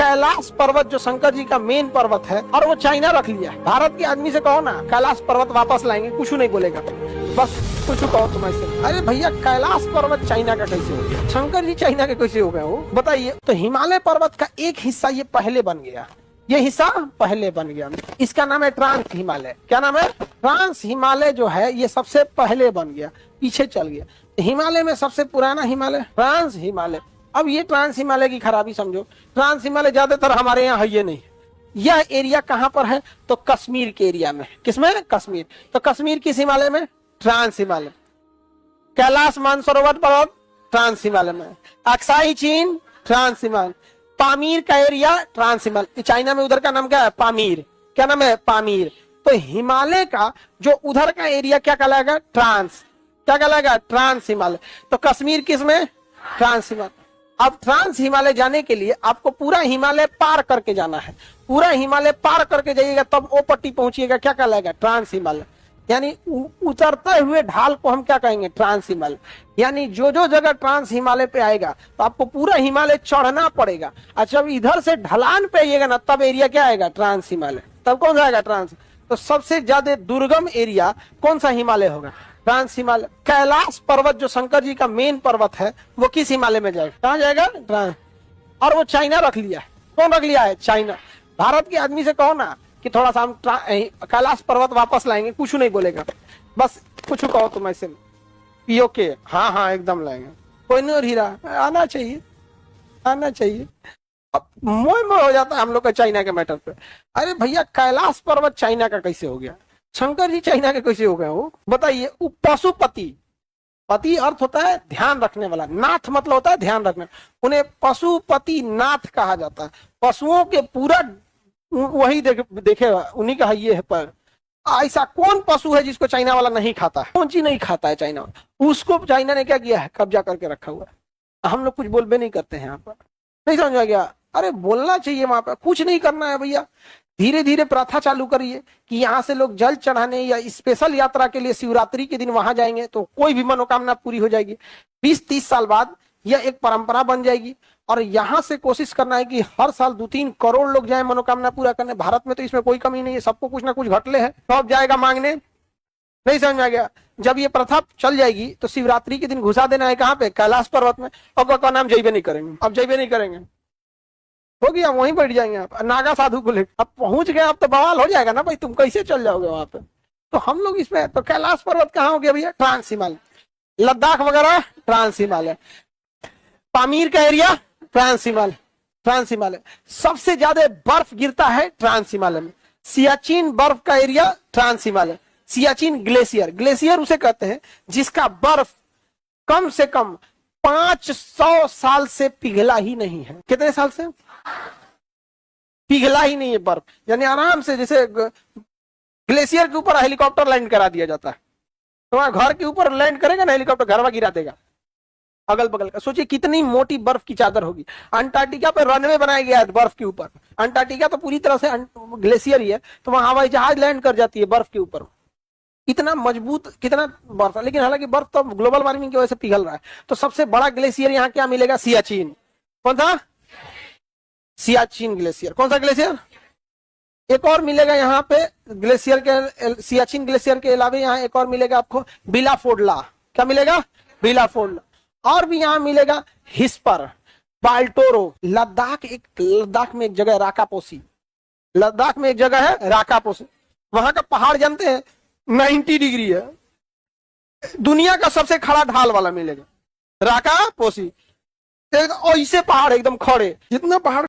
कैलाश पर्वत जो शंकर जी का मेन पर्वत है और वो चाइना रख लिया है। भारत के आदमी से कहो ना कैलाश पर्वत वापस लाएंगे, कुछ नहीं बोलेगा, बस कुछ कहो तुम ऐसे। अरे भैया कैलाश पर्वत चाइना का कैसे हो गया? शंकर जी चाइना के कैसे हो गए वो बताइए। तो हिमालय पर्वत का एक हिस्सा ये पहले बन गया, ये हिस्सा पहले बन गया, इसका नाम है ट्रांस हिमालय। क्या नाम है? ट्रांस हिमालय जो है ये सबसे पहले बन गया, पीछे चल गया। हिमालय में सबसे पुराना हिमालय ट्रांस हिमालय। अब ये ट्रांस हिमालय की खराबी समझो, ट्रांस हिमालय ज्यादातर हमारे यहाँ है ये नहीं। यह एरिया कहाँ पर है? तो कश्मीर के एरिया में। किसमें? कश्मीर। तो कश्मीर किस हिमालय में? ट्रांस हिमालय। कैलाश मानसरोवर पर्वत ट्रांस हिमालय में। अक्साई चीन ट्रांस हिमालय। पामीर का एरिया ट्रांस हिमालय। चाइना में उधर का नाम क्या है? पामीर। क्या नाम है? पामीर। तो हिमालय का जो उधर का एरिया क्या कहलाएगा? ट्रांस। क्या कहलाएगा? ट्रांस हिमालय। तो कश्मीर किस में? ट्रांस हिमालय। अब ट्रांस हिमालय जाने के लिए आपको पूरा हिमालय पार करके जाना है। पूरा हिमालय पार करके जाइएगा तब वो पट्टी पहुंचिएगा, क्या कहलाएगा? ट्रांस हिमालय। यानी उतरते हुए ढाल को हम क्या कहेंगे? ट्रांस हिमालय। यानी जो जो जगह ट्रांस हिमालय पे आएगा तो आपको पूरा हिमालय चढ़ना पड़ेगा। अच्छा, जब इधर से ढलान पे आइएगा ना तब एरिया क्या आएगा? ट्रांस हिमालय। तब कौन सा आएगा? ट्रांस। तो सबसे ज्यादा दुर्गम एरिया कौन सा हिमालय होगा? ट्रांस हिमालय। कैलाश पर्वत जो शंकर जी का मेन पर्वत है वो किस हिमालय में जाएगा? कहाँ जाएगा? ट्रांस। और वो चाइना रख लिया है। कौन रख लिया है? चाइना। भारत के आदमी से कहो ना कि थोड़ा सा हम कैलाश पर्वत वापस लाएंगे, कुछ नहीं बोलेगा, बस कुछ कहो तुम ऐसे पीओ के। हाँ हाँ एकदम लाएंगे, कोई नहीं। और हीरा आना चाहिए, आना चाहिए। अब मोह मोह हो जाता है हम लोग का चाइना के मैटर पे। अरे भैया कैलाश पर्वत चाइना का कैसे हो गया? शंकर जी चाइना के कैसे हो गए वो बताइए। पशुपति, पति अर्थ होता है ध्यान रखने वाला, नाथ मतलब होता है ध्यान रखने, उन्हें पशुपति नाथ कहा जाता है। पशुओं के पूरा वही देखेगा, उन्हीं का ये है। पर ऐसा कौन पशु है जिसको चाइना वाला नहीं खाता है? कौन चीज नहीं खाता है चाइना वाला? उसको चाइना ने क्या किया है? कब्जा करके रखा हुआ है। हम लोग कुछ बोल भी नहीं करते हैं यहाँ पर, नहीं समझ आ गया? अरे बोलना चाहिए, वहां पर कुछ नहीं करना है भैया। धीरे धीरे प्रथा चालू करिए कि यहाँ से लोग जल चढ़ाने या स्पेशल यात्रा के लिए शिवरात्रि के दिन वहां जाएंगे तो कोई भी मनोकामना पूरी हो जाएगी। 20-30 साल बाद यह एक परंपरा बन जाएगी। और यहाँ से कोशिश करना है कि हर साल 2-3 करोड़ लोग जाए मनोकामना पूरा करने। भारत में तो इसमें कोई कमी नहीं है, सबको कुछ ना कुछ घटले है, सब जाएगा मांगने। नहीं समझ में आ गया? जब ये प्रथा चल जाएगी तो शिवरात्रि के दिन घुसा देना है कहाँ पे? कैलाश पर्वत में। और का नाम जैबे नहीं करेंगे, अब जैबे नहीं करेंगे, हो गया, वहीं बैठ जाएंगे आप नागा साधु को लेकर। अब पहुंच गए आप तो बवाल हो जाएगा ना भाई, तुम कैसे चल जाओगे वहां पे? तो हम लोग इसमें तो कैलाश पर्वत कहाँ हो गया भैया? ट्रांस हिमालय। लद्दाख वगैरह ट्रांस हिमालय। पामीर का area trans Himalaya. Trans Himalaya. सबसे ज्यादा बर्फ गिरता है ट्रांस हिमालय में। सियाचिन बर्फ का area trans Himalaya. Siachen glacier, glacier उसे कहते हैं जिसका बर्फ कम से कम 500 साल से पिघला ही नहीं है। कितने साल से पिघला ही नहीं है बर्फ? यानी आराम से, जैसे ग्लेशियर के ऊपर हेलीकॉप्टर लैंड करा दिया जाता है, तो वहां घर के ऊपर लैंड करेगा ना हेलीकॉप्टर, घरवा गिरा देगा अगल बगल का। सोचिए कितनी मोटी बर्फ की चादर होगी। अंटार्कटिका पर रनवे बनाया गया है बर्फ के ऊपर। अंटार्कटिका तो पूरी तरह से ग्लेशियर ही है, तो वहां हवाई जहाज लैंड कर जाती है बर्फ के ऊपर। इतना मजबूत, कितना बर्फ है। लेकिन हालांकि बर्फ तो ग्लोबल वार्मिंग की वजह से पिघल रहा है। तो सबसे बड़ा ग्लेशियर यहाँ क्या मिलेगा? सियाचिन। कौन सा? सियाचिन ग्लेशियर। कौन सा ग्लेशियर? एक और मिलेगा यहाँ पे ग्लेशियर के, सियाचिन ग्लेशियर के अलावा यहाँ एक और मिलेगा आपको, बिलाफोर्डला। क्या मिलेगा? बिलाफोर्डला। और भी यहाँ मिलेगा हिस्पर, बाल्टोरो। लद्दाख में एक जगह है राकापोसी। लद्दाख में एक जगह है राकापोसी। वहां का पहाड़ जानते हैं 90 डिग्री है। दुनिया का सबसे खड़ा ढाल वाला मिलेगा राकापोसी। ऐसे पहाड़ एकदम खड़े, जितना पहाड़